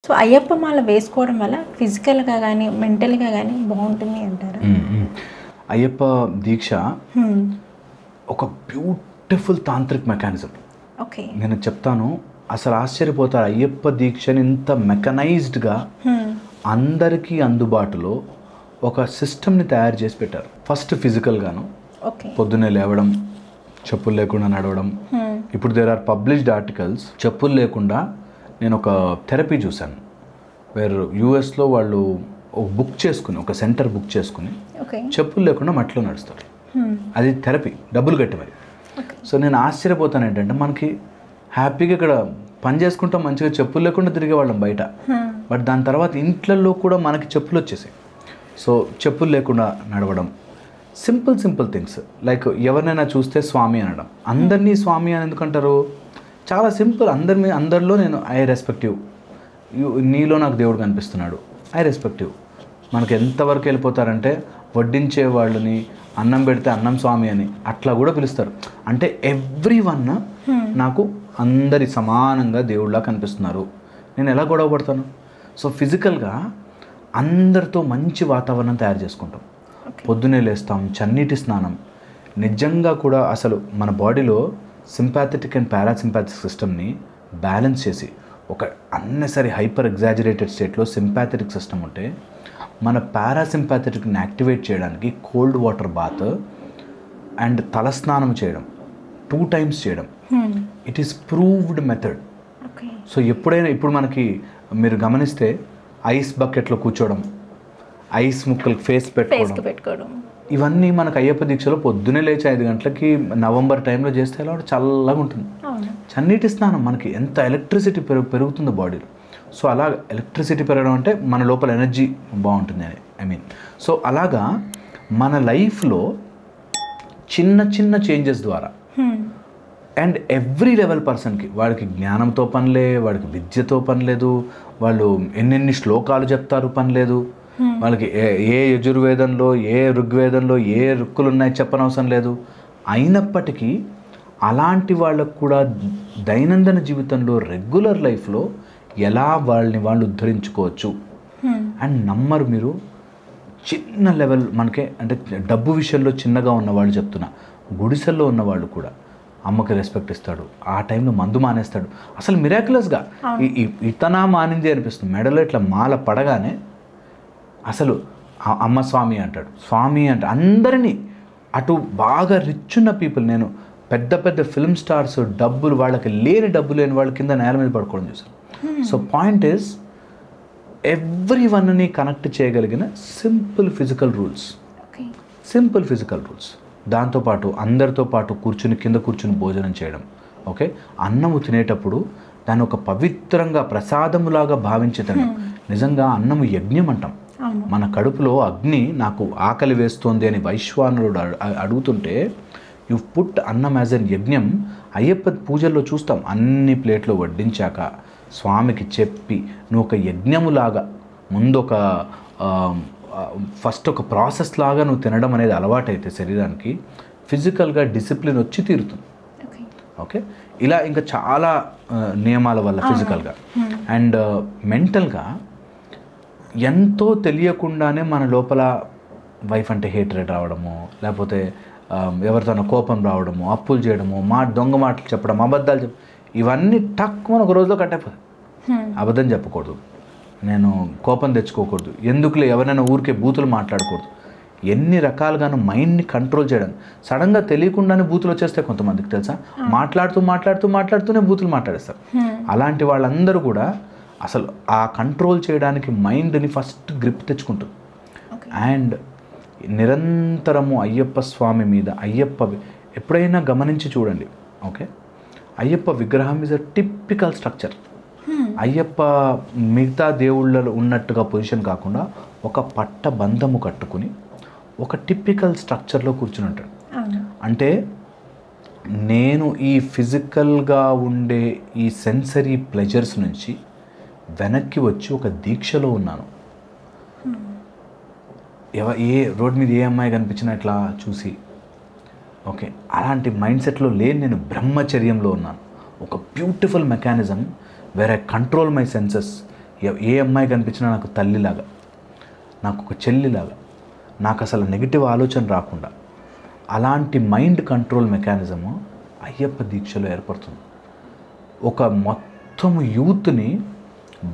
So Ayyappa మాల వేసుకోవడం వల్ల ఫిజికల్గా కానీ మెంటల్గా కానీ బాగుంటుంది అంటారు. అయ్యప్ప దీక్ష ఒక బ్యూటిఫుల్ తాంత్రిక్ మెకానిజం. ఓకే, నేను చెప్తాను, అసలు ఆశ్చర్యపోతారు. అయ్యప్ప దీక్షని ఇంత మెకనైజ్డ్గా అందరికీ అందుబాటులో ఒక సిస్టమ్ని తయారు చేసి పెట్టారు. ఫస్ట్ ఫిజికల్గాను, పొద్దున్నే లేవడం, చెప్పులు లేకుండా నడవడం. ఇప్పుడు దేర్ ఆర్ పబ్లిష్డ్ ఆర్టికల్స్, చెప్పులు లేకుండా నేను ఒక థెరపీ చూశాను. వేరు యూఎస్లో వాళ్ళు ఒక బుక్ చేసుకుని, ఒక సెంటర్ బుక్ చేసుకుని చెప్పులు లేకుండా మట్టిలో నడుస్తారు. అది థెరపీ, డబ్బులు కట్టి మరి. సో నేను ఆశ్చర్యపోతాను ఏంటంటే, మనకి హ్యాపీగా ఇక్కడ పని చేసుకుంటాం, మంచిగా చెప్పులు లేకుండా తిరిగేవాళ్ళం బయట. బట్ దాని తర్వాత ఇంట్లలో కూడా మనకి చెప్పులు వచ్చేసాయి. సో చెప్పులు లేకుండా నడవడం, సింపుల్ థింగ్స్ లైక్ ఎవరినైనా చూస్తే స్వామి అనడం. అందరినీ స్వామి అని ఎందుకంటారు? చాలా సింపుల్. అందరిలో నేను ఐ రెస్పెక్టివ్, నీలో నాకు దేవుడు కనిపిస్తున్నాడు, ఐ రెస్పెక్టివ్. మనకి ఎంతవరకు వెళ్ళిపోతారంటే వడ్డించే వాళ్ళని అన్నం పెడితే అన్నం స్వామి అని అట్లా కూడా పిలుస్తారు. అంటే ఎవ్రీవన్ నాకు అందరి సమానంగా దేవుళ్ళలా కనిపిస్తున్నారు. నేను ఎలా గొడవ పడతాను? సో ఫిజికల్గా అందరితో మంచి వాతావరణం తయారు చేసుకుంటాం. పొద్దునే లేస్తాం, చన్నీటి స్నానం. నిజంగా కూడా అసలు మన బాడీలో సింపాథెటిక్ అండ్ పారాసింపాథిక్ సిస్టమ్ని బ్యాలెన్స్ చేసి, ఒక అన్నెసరీ హైపర్ ఎగ్జాజరేటెడ్ స్టేట్లో సింపాథెటిక్ సిస్టమ్ ఉంటే, మన పారాసింపాథెటిక్ని యాక్టివేట్ చేయడానికి కోల్డ్ వాటర్ బాత్ అండ్ తలస్నానం చేయడం 2 times చేయడం, it is proved method. So ఎప్పుడైనా ఇప్పుడు మనకి మీరు గమనిస్తే ఐస్ బకెట్లో కూర్చోవడం, ఐస్ ముక్కలకు ఫేస్ పెట్టుకోవడం, ఇవన్నీ మనకు అయ్యప్ప దీక్షలో పొద్దునే లేచి 5 గంటలకి నవంబర్ టైంలో చేస్తే ఎలా చల్లగా ఉంటుంది. చన్నీటి స్నానం మనకి ఎంత ఎలక్ట్రిసిటీ పెరుగుతుందో బాడీలో. సో అలా ఎలక్ట్రిసిటీ పెరగడం అంటే మన లోపల ఎనర్జీ బాగుంటుంది అని ఐ మీన్. సో అలాగా మన లైఫ్లో చిన్న చేంజెస్ ద్వారా అండ్ ఎవ్రీ లెవెల్ పర్సన్కి, వాడికి జ్ఞానంతో పని లే, వాడికి విద్యతో పని లేదు, వాళ్ళు ఎన్నెన్ని శ్లోకాలు చెప్తారు పని లేదు, వాళ్ళకి ఏ యజుర్వేదంలో ఏ ఋగ్వేదంలో ఏ రుక్కులు ఉన్నాయి చెప్పనవసరం లేదు. అయినప్పటికీ అలాంటి వాళ్ళకు కూడా దైనందిన జీవితంలో రెగ్యులర్ లైఫ్లో ఎలా వాళ్ళని వాళ్ళు ఉద్ధరించుకోవచ్చు. అండ్ నమ్మరు మీరు, చిన్న లెవెల్ మనకే అంటే డబ్బు విషయంలో చిన్నగా ఉన్నవాళ్ళు చెప్తున్నా, గుడిసెల్లో ఉన్నవాళ్ళు కూడా అమ్మకి రెస్పెక్ట్ ఇస్తాడు, ఆ టైంలో మందు మానేస్తాడు. అసలు మిరాక్యులస్గా ఇతనా మానింది అనిపిస్తుంది. మెడలో ఇట్లా మాల పడగానే అసలు అమ్మ స్వామి అంటాడు, స్వామి అంటే అందరినీ. అటు బాగా రిచ్ ఉన్న పీపుల్, నేను పెద్ద ఫిల్మ్ స్టార్స్, డబ్బులు వాళ్ళకి లేని డబ్బు లేని వాళ్ళ కింద నేల మీద పడుకోవడం చూసాను. సో పాయింట్ ఈజ్ ఎవ్రీవన్ని కనెక్ట్ చేయగలిగిన సింపుల్ ఫిజికల్ రూల్స్. దాంతోపాటు అందరితో పాటు కింద కూర్చుని భోజనం చేయడం. ఓకే, అన్నము తినేటప్పుడు దాన్ని ఒక పవిత్రంగా ప్రసాదములాగా భావించి తినడం. నిజంగా అన్నము యజ్ఞం అంటాం. మన కడుపులో అగ్ని నాకు ఆకలి వేస్తోంది అని వైశ్వానరుడు అడుగుతుంటే, యు పుట్ అన్నం యాజ్ అన్ యజ్ఞం. అయ్యప్ప పూజల్లో చూస్తాం, అన్ని ప్లేట్లో వడ్డించాక స్వామికి చెప్పి నువ్వు ఒక యజ్ఞములాగా ముందు ఫస్ట్ ఒక ప్రాసెస్ లాగా నువ్వు తినడం అనేది అలవాటైతే శరీరానికి ఫిజికల్గా డిసిప్లిన్ వచ్చి తీరుతుంది. ఓకే, ఇలా ఇంకా చాలా నియమాల వల్ల ఫిజికల్గా అండ్ మెంటల్గా ఎంతో తెలియకుండానే మన లోపల వైఫ్ అంటే హేట్రేట్ రావడము, లేకపోతే ఎవరితోనో కోపం రావడము, అప్పులు చేయడము, దొంగ మాటలు చెప్పడం, అబద్ధాలు చెప్పడం, ఇవన్నీ మన ఒక రోజులో కట్టయిపోతుంది. అబద్ధం చెప్పకూడదు, నేను కోపం తెచ్చుకోకూడదు, ఎందుకులే ఎవరైనా ఊరికే బూతులు మాట్లాడకూడదు. ఎన్ని రకాలుగాను మైండ్ని కంట్రోల్ చేయడం. సడన్గా తెలియకుండానే బూతులు వచ్చేస్తాయి కొంతమందికి, తెలుసా? మాట్లాడుతూనే బూతులు మాట్లాడేస్తారు. అలాంటి వాళ్ళందరూ కూడా అసలు ఆ కంట్రోల్ చేయడానికి మైండ్ని ఫస్ట్ గ్రిప్ తెచ్చుకుంటుంది. అండ్ నిరంతరము అయ్యప్ప స్వామి మీద ఎప్పుడైనా గమనించి చూడండి. ఓకే, అయ్యప్ప విగ్రహం is a typical structure. Ayyappa మిగతా దేవుళ్ళలో ఉన్నట్టుగా పొజిషన్ కాకుండా ఒక పట్ట బంధము కట్టుకుని ఒక టిపికల్ స్ట్రక్చర్లో కూర్చుని ఉంటాడు. అంటే నేను ఈ ఫిజికల్గా ఉండే ఈ సెన్సరీ ప్లెజర్స్ నుంచి వెనక్కి వచ్చి ఒక దీక్షలో ఉన్నాను. ఏ రోడ్ మీద ఏ అమ్మాయి కనిపించినా ఇట్లా చూసి, ఓకే, అలాంటి మైండ్ సెట్లో లేని నేను బ్రహ్మచర్యంలో ఉన్నాను. ఒక beautiful mechanism where I control my senses. ఏ అమ్మాయి కనిపించినా నాకు తల్లిలాగా, నాకు ఒక చెల్లిలాగా, నాకు అసలు నెగిటివ్ ఆలోచన రాకుండా అలాంటి మైండ్ కంట్రోల్ మెకానిజము అయ్యప్ప దీక్షలో ఏర్పడుతుంది. ఒక మొత్తం యూత్ని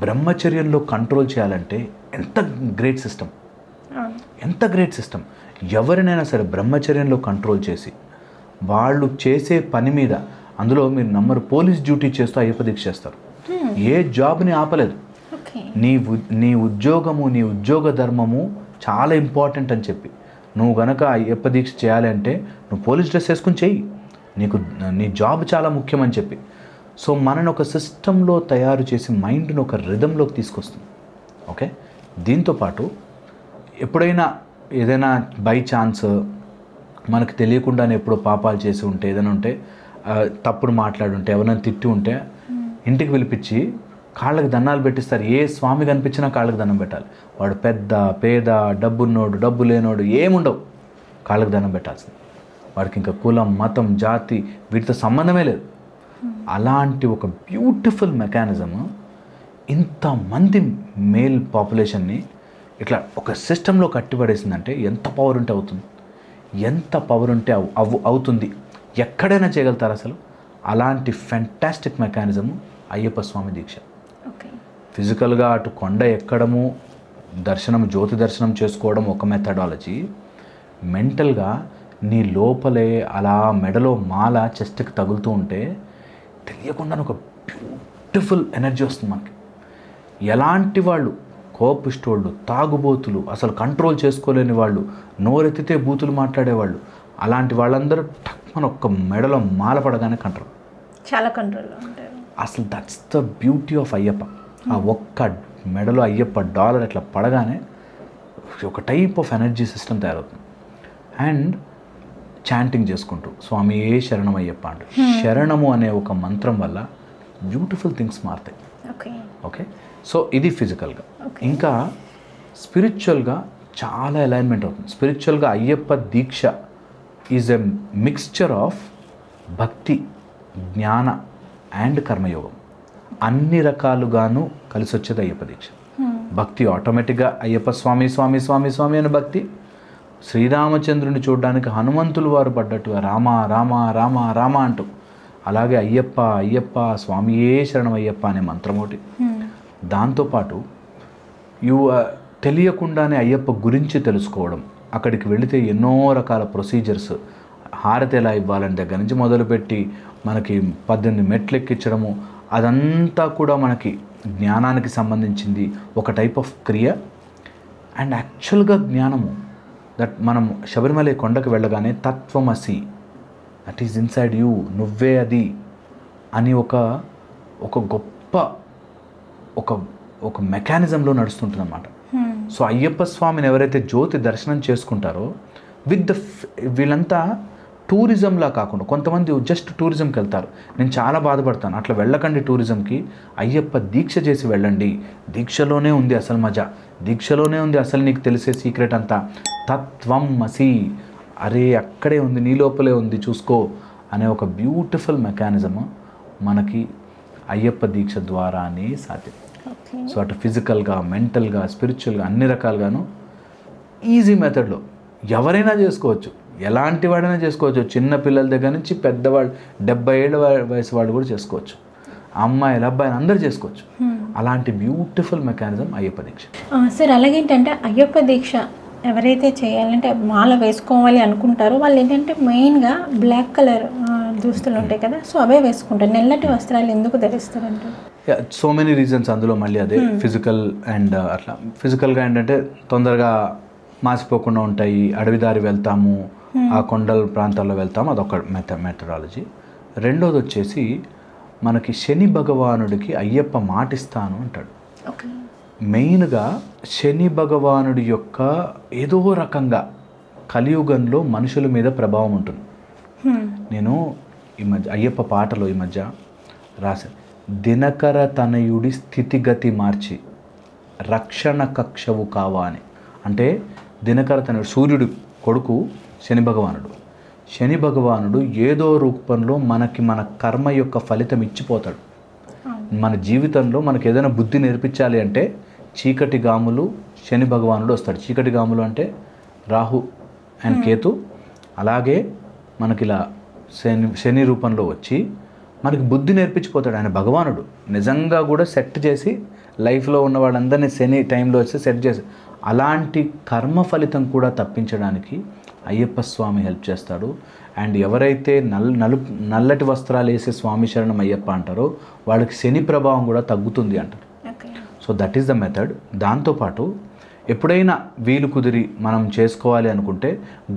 బ్రహ్మచర్యంలో కంట్రోల్ చేయాలంటే ఎంత గ్రేట్ సిస్టమ్, ఎంత గ్రేట్ సిస్టమ్. ఎవరినైనా సరే బ్రహ్మచర్యంలో కంట్రోల్ చేసి వాళ్ళు చేసే పని మీద, అందులో మీరు నమ్మరు, పోలీస్ డ్యూటీ చేస్తూ అయ్యప్ప దీక్ష చేస్తారు. ఏ జాబ్ని ఆపలేదు. నీ ఉద్యోగము, నీ ఉద్యోగ ధర్మము చాలా ఇంపార్టెంట్ అని చెప్పి నువ్వు గనక అయ్యప్ప దీక్ష చేయాలి అంటే నువ్వు పోలీస్ డ్రెస్ వేసుకుని చెయ్యి, నీ జాబ్ చాలా ముఖ్యమని చెప్పి. సో మనని ఒక సిస్టంలో తయారు చేసి మైండ్ని ఒక రిథంలోకి తీసుకొస్తుంది. ఓకే, దీంతోపాటు ఎప్పుడైనా ఏదైనా బై ఛాన్స్ మనకు తెలియకుండానే ఎప్పుడో పాపాలు చేసి ఉంటే, ఏదైనా ఉంటే, తప్పుడు మాట్లాడుంటే, ఎవరైనా తిట్టి ఉంటే ఇంటికి పిలిపించి కాళ్ళకి దండాలు పెట్టిస్తారు. ఏ స్వామి కనిపించినా కాళ్ళకి దండం పెట్టాలి. వాడు పెద్ద పేద, డబ్బున్నోడు డబ్బు లేనోడు ఏముండవు, కాళ్ళకి దండం పెట్టాల్సింది. వాడికి ఇంకా కులం, మతం, జాతి వీటితో సంబంధమే లేదు. అలాంటి ఒక బ్యూటిఫుల్ మెకానిజము ఇంతమంది మేల్ పాపులేషన్ని ఇట్లా ఒక సిస్టంలో కట్టిపడేసిందంటే ఎంత పవర్ ఉంటే అవుతుంది, ఎంత పవర్ ఉంటే అవుతుంది, ఎక్కడైనా చేయగలుగుతారు అసలు. అలాంటి ఫెంటాస్టిక్ మెకానిజము అయ్యప్ప స్వామి దీక్ష. ఫిజికల్గా అటు కొండ ఎక్కడము, దర్శనం, జ్యోతి దర్శనం చేసుకోవడం ఒక మెథడాలజీ. మెంటల్గా నీ లోపలే అలా మెడలో మాల చెస్ట్కి తగులుతూ ఉంటే తెలియకుండా ఒక బ్యూటిఫుల్ ఎనర్జీ వస్తుంది మనకి. ఎలాంటి వాళ్ళు, కోపిష్టోళ్ళు, తాగుబోతులు, అసలు కంట్రోల్ చేసుకోలేని వాళ్ళు, నోరెత్తితే బూతులు మాట్లాడేవాళ్ళు, అలాంటి వాళ్ళందరూ మన ఒక్క మెడలో మాల పడగానే కంట్రోల్, చాలా కంట్రోల్లో ఉంటారు. అసలు that's the beauty of Ayyappa. ఆ ఒక్క మెడలో అయ్యప్ప డాలర్ ఇట్లా పడగానే ఒక టైప్ ఆఫ్ ఎనర్జీ సిస్టమ్ తయారవుతుంది. అండ్ చాంటింగ్ చేసుకుంటూ స్వామి ఏ శరణం అయ్యప్ప అంటూ, శరణము అనే ఒక మంత్రం వల్ల బ్యూటిఫుల్ థింగ్స్ మారుతాయి. ఓకే, సో ఇది ఫిజికల్గా. ఇంకా స్పిరిచువల్గా చాలా అలైన్మెంట్ అవుతుంది. స్పిరిచువల్గా అయ్యప్ప దీక్ష ఈజ్ ఎ మిక్స్చర్ ఆఫ్ భక్తి, జ్ఞాన అండ్ కర్మయోగం. అన్ని రకాలుగాను కలిసి వచ్చేది అయ్యప్ప దీక్ష. భక్తి ఆటోమేటిక్గా అయ్యప్ప స్వామి స్వామి స్వామి స్వామి అనే భక్తి. శ్రీరామచంద్రుని చూడడానికి హనుమంతులు వారు పడ్డట్టుగా రామ రామ రామ రామ అంటూ, అలాగే అయ్యప్ప అయ్యప్ప స్వామియే శరణం అయ్యప్ప అనే మంత్రం ఒకటి. దాంతోపాటు తెలియకుండానే అయ్యప్ప గురించి తెలుసుకోవడం, అక్కడికి వెళితే ఎన్నో రకాల ప్రొసీజర్స్, హారతి ఎలా ఇవ్వాలని దగ్గర నుంచి మొదలుపెట్టి మనకి 18 మెట్లు ఎక్కించడము, అదంతా కూడా మనకి జ్ఞానానికి సంబంధించింది ఒక టైప్ ఆఫ్ క్రియ. అండ్ యాక్చువల్గా జ్ఞానము దట్ మనం శబరిమల కొండకు వెళ్ళగానే తత్వమసి, దట్ ఈజ్ ఇన్సైడ్ యూ, నువ్వే అది అని ఒక గొప్ప ఒక మెకానిజంలో నడుస్తుంటుంది అన్నమాట. సో అయ్యప్ప స్వామిని ఎవరైతే జ్యోతి దర్శనం చేసుకుంటారో వీళ్ళంతా టూరిజంలా కాకుండా, కొంతమంది జస్ట్ టూరిజంకి వెళ్తారు. నేను చాలా బాధపడతాను, అట్లా వెళ్ళకండి టూరిజంకి. అయ్యప్ప దీక్ష చేసి వెళ్ళండి. దీక్షలోనే ఉంది అసలు మజా, దీక్షలోనే ఉంది అసలు నీకు తెలిసే సీక్రెట్ అంతా. తత్వం మసి, అరే అక్కడే ఉంది, నీ లోపలే ఉంది, చూసుకో అనే ఒక బ్యూటిఫుల్ మెకానిజము మనకి అయ్యప్ప దీక్ష ద్వారానే సాధ్యం. సో అటు ఫిజికల్గా, మెంటల్గా, స్పిరిచువల్గా అన్ని రకాలుగాను ఈజీ మెథడ్లో ఎవరైనా చేసుకోవచ్చు, ఎలాంటి వాడైనా చేసుకోవచ్చు. చిన్న పిల్లల దగ్గర నుంచి పెద్దవాళ్ళు, 70 ఏళ్ళ వయసు వాళ్ళు కూడా చేసుకోవచ్చు. అమ్మాయిలు అబ్బాయిలు అందరూ చేసుకోవచ్చు. అలాంటి బ్యూటిఫుల్ మెకానిజం అయ్యప్ప దీక్ష. సార్ అలాగేంటంటే అయ్యప్ప దీక్ష ఎవరైతే చేయాలంటే మాల వేసుకోవాలి అనుకుంటారో వాళ్ళు ఏంటంటే మెయిన్గా బ్లాక్ కలర్ దుస్తులు ఉంటాయి కదా, సో అవే వేసుకుంటారు. నల్లటి వస్త్రాలు ఎందుకు ధరిస్తారంటే సో మెనీ రీజన్స్. అందులో మళ్ళీ అదే ఫిజికల్ అండ్ అట్లా. ఫిజికల్గా ఏంటంటే తొందరగా మాసిపోకుండా ఉంటాయి, అడవిదారి వెళ్తాము, ఆ కొండల ప్రాంతాల్లో వెళ్తాము, అదొక మెథడాలజీ. రెండోది వచ్చేసి మనకి శని భగవానుడికి అయ్యప్ప మాటిస్తాను అంటాడు. మెయిన్గా శని భగవానుడి యొక్క ఏదో రకంగా కలియుగంలో మనుషుల మీద ప్రభావం ఉంటుంది. నేను ఈ మధ్య అయ్యప్ప పాటలో ఈ మధ్య రాశాను, దినకర తనయుడి స్థితిగతి మార్చి రక్షణ కక్షవు కావా అని. అంటే దినకర తనయుడు సూర్యుడి కొడుకు శని భగవానుడు. శని భగవానుడు ఏదో రూపంలో మనకి మన కర్మ యొక్క ఫలితం ఇచ్చిపోతాడు. మన జీవితంలో మనకు ఏదైనా బుద్ధి నేర్పించాలి అంటే చీకటి గాములు శని భగవానుడు వస్తాడు. చీకటి గాములు అంటే రాహు అండ్ కేతు. అలాగే మనకి ఇలా శని రూపంలో వచ్చి మనకి బుద్ధి నేర్పించిపోతాడు ఆయన భగవానుడు. నిజంగా కూడా సెట్ చేసి లైఫ్లో ఉన్న వాళ్ళందరినీ శని టైంలో వచ్చి సెట్ చేసి అలాంటి కర్మ ఫలితం కూడా తప్పించడానికి అయ్యప్ప స్వామి హెల్ప్ చేస్తాడు. అండ్ ఎవరైతే నల్లటి వస్త్రాలు వేసే స్వామి శరణం అయ్యప్ప అంటారో వాళ్ళకి శని ప్రభావం కూడా తగ్గుతుంది అంటారు. So that is the method. దాంతోపాటు ఎప్పుడైనా వీలు కుదిరి మనం చేసుకోవాలి అనుకుంటే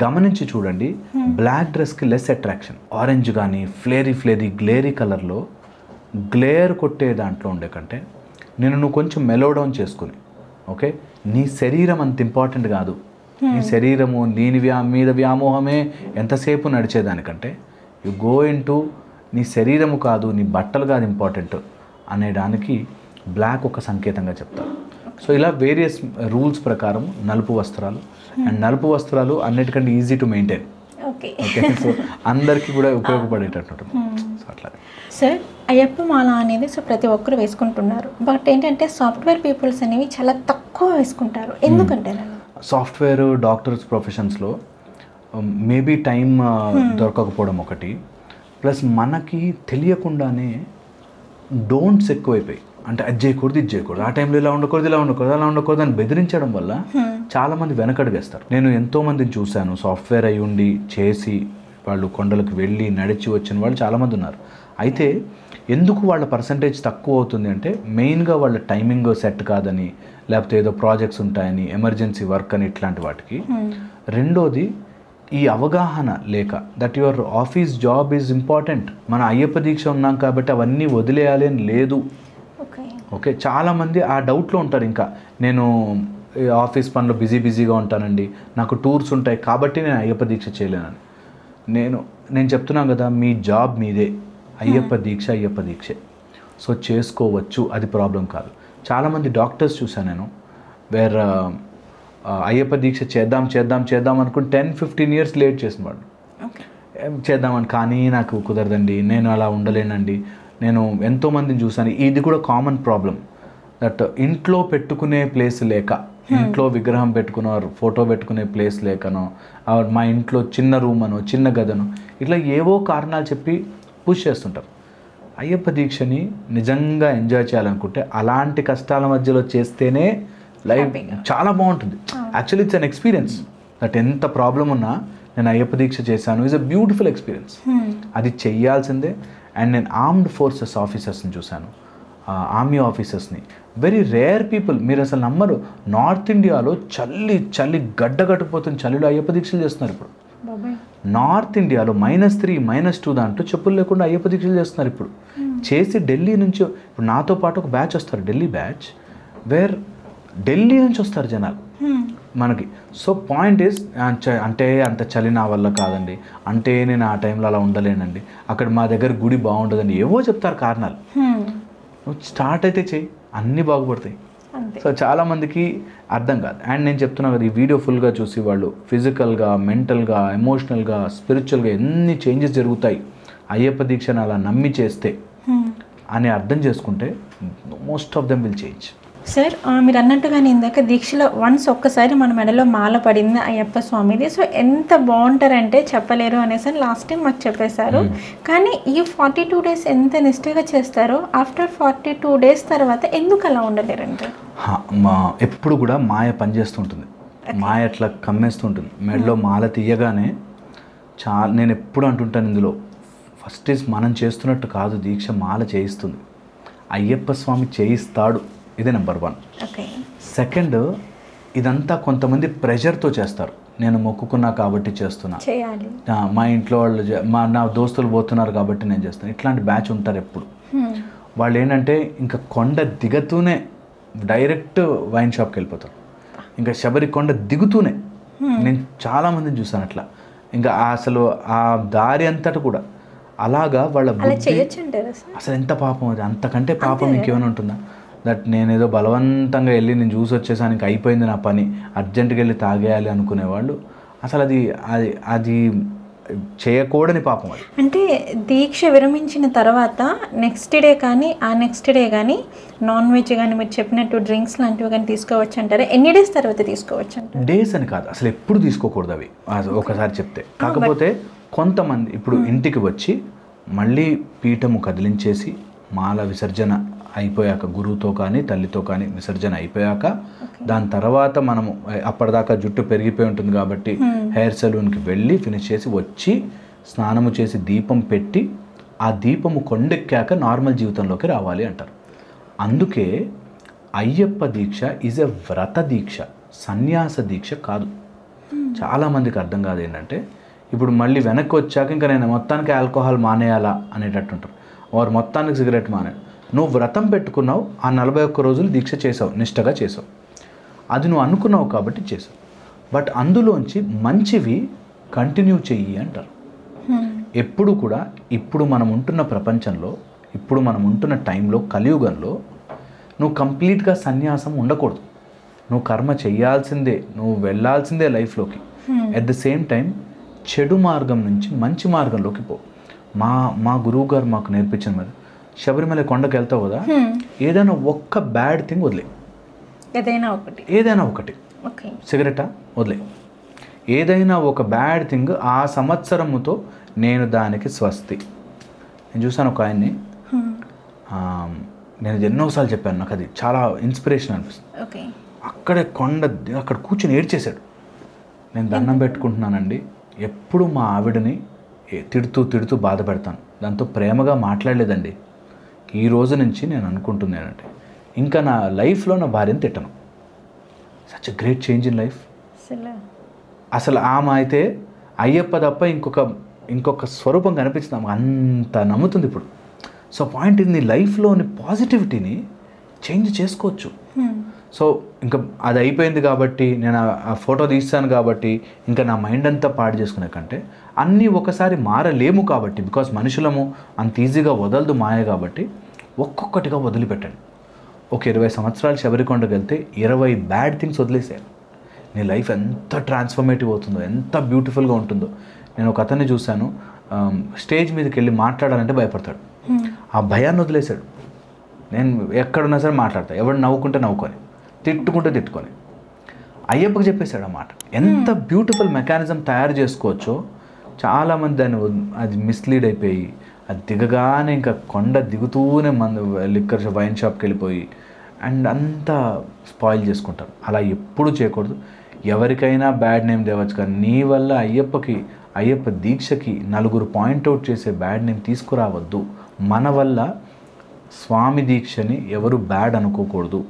గమనించి చూడండి, బ్లాక్ డ్రెస్కి లెస్ అట్రాక్షన్. ఆరెంజ్ కానీ ఫ్లేరీ గ్లేరీ కలర్లో గ్లేర్ కొట్టే దాంట్లో ఉండే కంటే నువ్వు కొంచెం మెలోడౌన్ చేసుకుని, ఓకే, నీ శరీరం అంత ఇంపార్టెంట్ కాదు, నీ శరీరము దీని మీద వ్యామోహమే ఎంతసేపు నడిచేదానికంటే యు గో ఇన్ టు నీ శరీరము కాదు, నీ బట్టలు కాదు ఇంపార్టెంట్ అనేదానికి బ్లాక్ ఒక సంకేతంగా చెప్తారు. సో ఇలా వేరియస్ రూల్స్ ప్రకారం నలుపు వస్త్రాలు, అండ్ నలుపు వస్త్రాలు అన్నిటికంటే easy to maintain. Okay, so అందరికీ కూడా ఉపయోగపడేటట్టు. సో అట్లా సార్, అయ్యప్ప మాల అనేది సో ప్రతి ఒక్కరు వేసుకుంటున్నారు. బట్ ఏంటంటే సాఫ్ట్వేర్ పీపుల్స్ అనేవి చాలా తక్కువ వేసుకుంటారు. ఎందుకంటే సాఫ్ట్వేర్ డాక్టర్స్ ప్రొఫెషన్స్లో మేబీ టైం దొరకకపోవడం ఒకటి, ప్లస్ మనకి తెలియకుండానే డోంట్స్ ఎక్కువైపోయి. అంటే అది చేయకూడదు, ఇది చేయకూడదు, ఆ టైంలో ఇలా ఉండకూడదు అలా ఉండకూడదు అని బెదిరించడం వల్ల చాలామంది వెనకడుగేస్తారు. నేను ఎంతోమందిని చూశాను సాఫ్ట్వేర్ అయి ఉండి చేసి వాళ్ళు కొండలకు వెళ్ళి నడిచి వచ్చిన వాళ్ళు చాలామంది ఉన్నారు. అయితే ఎందుకు వాళ్ళ పర్సంటేజ్ తక్కువ అవుతుంది అంటే మెయిన్గా వాళ్ళ టైమింగ్ సెట్ కాదని, లేకపోతే ఏదో ప్రాజెక్ట్స్ ఉంటాయని, ఎమర్జెన్సీ వర్క్ అని, ఇట్లాంటి వాటికి. రెండోది ఈ అవగాహన లేక that your office job is important. మన అయ్యప్ప దీక్ష ఉన్నాం కాబట్టి అవన్నీ వదిలేయాలి అని లేదు. ఓకే, చాలామంది ఆ డౌట్లో ఉంటారు. ఇంకా నేను ఆఫీస్ పనిలో బిజీగా ఉంటానండి, నాకు టూర్స్ ఉంటాయి కాబట్టి నేను అయ్యప్ప దీక్ష చేయలేనని. నేను చెప్తున్నాను కదా, మీ జాబ్ మీదే, అయ్యప్ప దీక్షే. సో చేసుకోవచ్చు, అది ప్రాబ్లం కాదు. చాలామంది డాక్టర్స్ చూసాను నేను, వేర్ అయ్యప్ప దీక్ష చేద్దాం అనుకుని 10-15 years లేట్ చేసిన వాడు. చేద్దామని, కానీ నాకు కుదరదండి, నేను అలా ఉండలేనండి. నేను ఎంతోమందిని చూసాను. ఇది కూడా కామన్ ప్రాబ్లం, దట్ ఇంట్లో పెట్టుకునే ప్లేస్ లేక, ఇంట్లో విగ్రహం పెట్టుకున్న ఫోటో పెట్టుకునే ప్లేస్ లేకనో, మా ఇంట్లో చిన్న రూమ్ అనో చిన్న గదనో ఇట్లా ఏవో కారణాలు చెప్పి పుష్ చేస్తుంటారు. అయ్యప్ప దీక్షని నిజంగా ఎంజాయ్ చేయాలనుకుంటే అలాంటి కష్టాల మధ్యలో చేస్తేనే లైఫ్ చాలా బాగుంటుంది. Actually it's an experience that ఎంత ప్రాబ్లం ఉన్నా నేను అయ్యప్ప దీక్ష చేశాను, ఈజ్ అ బ్యూటిఫుల్ ఎక్స్పీరియన్స్. అది చెయ్యాల్సిందే. అండ్ నేను ఆర్మ్డ్ ఫోర్సెస్ ఆఫీసర్స్ని చూశాను, ఆర్మీ ఆఫీసర్స్ని, వెరీ రేర్ పీపుల్. మీరు అసలు నమ్మరు, నార్త్ ఇండియాలో చలి గడ్డ కట్టుకుపోతున్న చలిలో అయ్యప్ప దీక్షలు చేస్తున్నారు ఇప్పుడు. నార్త్ ఇండియాలో -3, -2 దాంట్లో చెప్పులు లేకుండా అయ్యప్ప దీక్షలు చేస్తున్నారు ఇప్పుడు. చేసి ఢిల్లీ నుంచి, ఇప్పుడు నాతో పాటు ఒక బ్యాచ్ వస్తారు, ఢిల్లీ బ్యాచ్, వేర్ ఢిల్లీ నుంచి వస్తారు జనాలు మనకి. సో పాయింట్ ఈజ్, అంటే అంత చలి నా వల్ల కాదండి, అంటే నేను ఆ టైంలో అలా ఉండలేనండి, అక్కడ మా దగ్గర గుడి బాగుండదండి, ఏవో చెప్తారు కారణాలు. నువ్వు స్టార్ట్ అయితే చెయ్యి, అన్నీ బాగుపడతాయి. సో చాలామందికి అర్థం కాదు. అండ్ నేను చెప్తున్నా కదా, ఈ వీడియో ఫుల్గా చూసి వాళ్ళు ఫిజికల్గా, మెంటల్గా, ఎమోషనల్గా, స్పిరిచువల్గా ఎన్ని చేంజెస్ జరుగుతాయి అయ్యప్ప దీక్షను అలా నమ్మి చేస్తే అని అర్థం చేసుకుంటే most of them will change. Sir, మీరు అన్నట్టుగానే ఇందాక దీక్షలో వన్స్ ఒక్కసారి మన మెడలో మాల పడింది అయ్యప్ప స్వామిది, సో ఎంత బాగుంటారంటే చెప్పలేరు అనేసి లాస్ట్ టైం మాకు చెప్పేశారు. కానీ ఈ 42 days ఎంత నిష్ఠగా చేస్తారో ఆఫ్టర్ 42 days తర్వాత ఎందుకు అలా ఉండలేరంటే, ఎప్పుడు కూడా మాయ పనిచేస్తుంటుంది, మాయ అట్లా కమ్మేస్తుంటుంది. మెడలో మాల తీయగానే నేను ఎప్పుడు అంటుంటాను, ఇందులో ఫస్ట్ ఈజ్ మనం చేస్తున్నట్టు కాదు దీక్ష, మాల చేయిస్తుంది, అయ్యప్ప స్వామి చేయిస్తాడు, ఇది నెంబర్ 1. సెకండ్, ఇదంతా కొంతమంది ప్రెషర్తో చేస్తారు. నేను మొక్కుకున్నా కాబట్టి చేస్తున్నా, మా ఇంట్లో వాళ్ళు నా దోస్తులు పోతున్నారు కాబట్టి నేను చేస్తాను, ఇట్లాంటి బ్యాచ్ ఉంటారు ఎప్పుడు. వాళ్ళు ఏంటంటే ఇంకా కొండ దిగుతూనే డైరెక్ట్ వైన్ షాప్కి వెళ్ళిపోతారు, ఇంకా శబరి కొండ దిగుతూనే. నేను చాలామందిని చూసాను అట్లా. ఇంకా అసలు ఆ దారి అంతటా కూడా అలాగా వాళ్ళ అసలు ఎంత పాపం అది, అంతకంటే పాపం ఇంకేమైనా ఉంటుందా? దట్ నేనేదో బలవంతంగా వెళ్ళి నేను చూసి వచ్చేసానికి అయిపోయింది నా పని, అర్జెంటుగా వెళ్ళి తాగేయాలి అనుకునేవాళ్ళు. అసలు అది చేయకూడని పాపం అది. అంటే దీక్ష విరమించిన తర్వాత నెక్స్ట్ డే కానీ ఆ నెక్స్ట్ డే కానీ నాన్ వెజ్ కానీ మీరు చెప్పినట్టు డ్రింక్స్ లాంటివి కానీ తీసుకోవచ్చు అంటారా? ఎన్ని డేస్ తర్వాత తీసుకోవచ్చు అంటారు? డేస్ అని కాదు, అసలు ఎప్పుడు తీసుకోకూడదు అవి ఒకసారి చెప్తే. కాకపోతే కొంతమంది ఇప్పుడు ఇంటికి వచ్చి మళ్ళీ పీఠము కదిలించేసి మాల విసర్జన అయిపోయాక, గురువుతో కానీ తల్లితో కానీ విసర్జన అయిపోయాక, దాని తర్వాత మనము అప్పటిదాకా జుట్టు పెరిగిపోయి ఉంటుంది కాబట్టి హెయిర్ సలూన్కి వెళ్ళి ఫినిష్ చేసి వచ్చి స్నానము చేసి దీపం పెట్టి ఆ దీపము కొండెక్కాక నార్మల్ జీవితంలోకి రావాలి అంటారు. అందుకే అయ్యప్ప దీక్ష ఈజ్ ఎ వ్రత దీక్ష, సన్యాస దీక్ష కాదు. చాలామందికి అర్థం కాదు ఏంటంటే, ఇప్పుడు మళ్ళీ వెనక్కి వచ్చాక ఇంకా నేను మొత్తానికి ఆల్కహాల్ మానేయాలా అనేటట్టు ఉంటారు, వారు మొత్తానికి సిగరెట్ మానేయాలి. నువ్వు వ్రతం పెట్టుకున్నావు, ఆ 41 రోజులు దీక్ష చేసావు, నిష్టగా చేసావు, అది నువ్వు అనుకున్నావు కాబట్టి చేసావు. బట్ అందులోంచి మంచివి కంటిన్యూ చెయ్యి అంటారు. ఎప్పుడు కూడా ఇప్పుడు మనం ఉంటున్న ప్రపంచంలో, ఇప్పుడు మనం ఉంటున్న టైంలో, కలియుగంలో నువ్వు కంప్లీట్గా సన్యాసం ఉండకూడదు. నువ్వు కర్మ చెయ్యాల్సిందే, నువ్వు వెళ్ళాల్సిందే లైఫ్లోకి. అట్ ద సేమ్ టైం చెడు మార్గం నుంచి మంచి మార్గంలోకి పో. మా గురువు గారు మాకు నేర్పించిన మీద, శబరిమల కొండకి వెళ్తావు కదా, ఏదైనా ఒక్క బ్యాడ్ థింగ్ వదిలే, ఏదైనా ఒకటి సిగరెటా వదిలే, ఏదైనా ఒక బ్యాడ్ థింగ్ ఆ సంవత్సరముతో నేను దానికి స్వస్తి. నేను చూసాను ఒక ఆయన్ని, నేను ఎన్నోసార్లు చెప్పాను, నాకు అది చాలా ఇన్స్పిరేషన్ అనిపిస్తుంది. అక్కడే అక్కడ కూర్చొని ఏడ్చేశాడు. నేను దండం పెట్టుకుంటున్నానండి, ఎప్పుడు మా ఆవిడని తిడుతూ బాధ పెడతాను, దాంతో ప్రేమగా మాట్లాడలేదండి. ఈ రోజు నుంచి నేను అనుకుంటున్నానంటే ఇంకా నా లైఫ్లో నా భార్యను తిట్టను. Such a great change in life. అసలు ఆమె అయితే అయ్యప్ప తప్ప ఇంకొక స్వరూపం కనిపించింది, ఆమె అంత నమ్ముతుంది ఇప్పుడు. సో పాయింట్ ఇది, నీ లైఫ్లోని పాజిటివిటీని చేంజ్ చేసుకోవచ్చు. సో ఇంకా అది అయిపోయింది కాబట్టి, నేను ఆ ఫోటో తీస్తాను కాబట్టి ఇంకా నా మైండ్ అంతా పాడు చేసుకునే కంటే, అన్నీ ఒకసారి మారలేము కాబట్టి, బికాస్ మనుషులము అంత ఈజీగా వదలదు మాయ కాబట్టి, ఒక్కొక్కటిగా వదిలిపెట్టండి. ఒక 20 సంవత్సరాలు శబరికొండకి వెళ్తే 20 బ్యాడ్ థింగ్స్ వదిలేసారు. నీ లైఫ్ ఎంత ట్రాన్స్ఫర్మేటివ్ అవుతుందో, ఎంత బ్యూటిఫుల్గా ఉంటుందో. నేను ఒక అతన్ని చూశాను, స్టేజ్ మీదకి వెళ్ళి మాట్లాడాలంటే భయపడతాడు. ఆ భయాన్ని వదిలేశాడు. నేను ఎక్కడున్నా సరే మాట్లాడతా, ఎవరు నవ్వుకుంటే నవ్వుకొని, తిట్టుకుంటే తిట్టుకొని. అయ్యప్పకి చెప్పేశాడు అన్నమాట. ఎంత బ్యూటిఫుల్ మెకానిజం తయారు చేసుకోవచ్చో. చాలామంది దాన్ని అది మిస్లీడ్ అయిపోయి, అది దిగగానే ఇంకా కొండ దిగుతూనే లిక్కర్ వైన్ షాప్కి వెళ్ళిపోయి అండ్ అంతా స్పాయిల్ చేసుకుంటారు. అలా ఎప్పుడు చేయకూడదు. ఎవరికైనా బ్యాడ్ నేమ్ తేవచ్చు, కానీ నీ వల్ల అయ్యప్ప దీక్షకి నలుగురు పాయింట్అవుట్ చేసే బ్యాడ్ నేమ్ తీసుకురావద్దు. మన వల్ల స్వామి దీక్షని ఎవరు బ్యాడ్ అనుకోకూడదు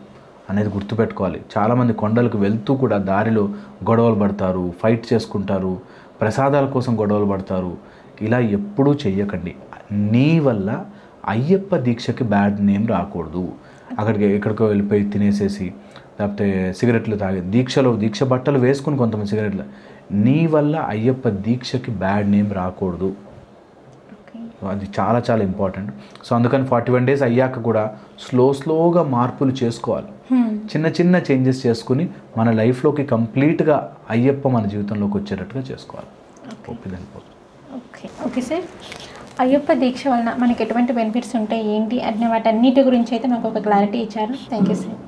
అనేది గుర్తుపెట్టుకోవాలి. చాలామంది కొండలకు వెళ్తూ కూడా దారిలో గొడవలు పడతారు, ఫైట్ చేసుకుంటారు, ప్రసాదాల కోసం గొడవలు పడతారు. ఇలా ఎప్పుడూ చెయ్యకండి. నీ వల్ల అయ్యప్ప దీక్షకి బ్యాడ్ నేమ్ రాకూడదు. ఎక్కడికో వెళ్ళిపోయి తినేసేసి, లేకపోతే సిగరెట్లు తాగి దీక్ష బట్టలు వేసుకుని కొంతమంది సిగరెట్లు, నీ వల్ల అయ్యప్ప దీక్షకి బ్యాడ్ నేమ్ రాకూడదు. అది చాలా చాలా ఇంపార్టెంట్. సో అందుకని 41 days అయ్యాక కూడా స్లోగా మార్పులు చేసుకోవాలి. చిన్న చేంజెస్ చేసుకుని మన లైఫ్లోకి కంప్లీట్గా అయ్యప్ప మన జీవితంలోకి వచ్చేటట్టుగా చేసుకోవాలి. ఓకే సార్, అయ్యప్ప దీక్ష వలన మనకి ఎటువంటి బెనిఫిట్స్ ఉంటాయి ఏంటి అనే వాటన్నిటి గురించి అయితే మాకు ఒక క్లారిటీ ఇచ్చారు. Thank you sir.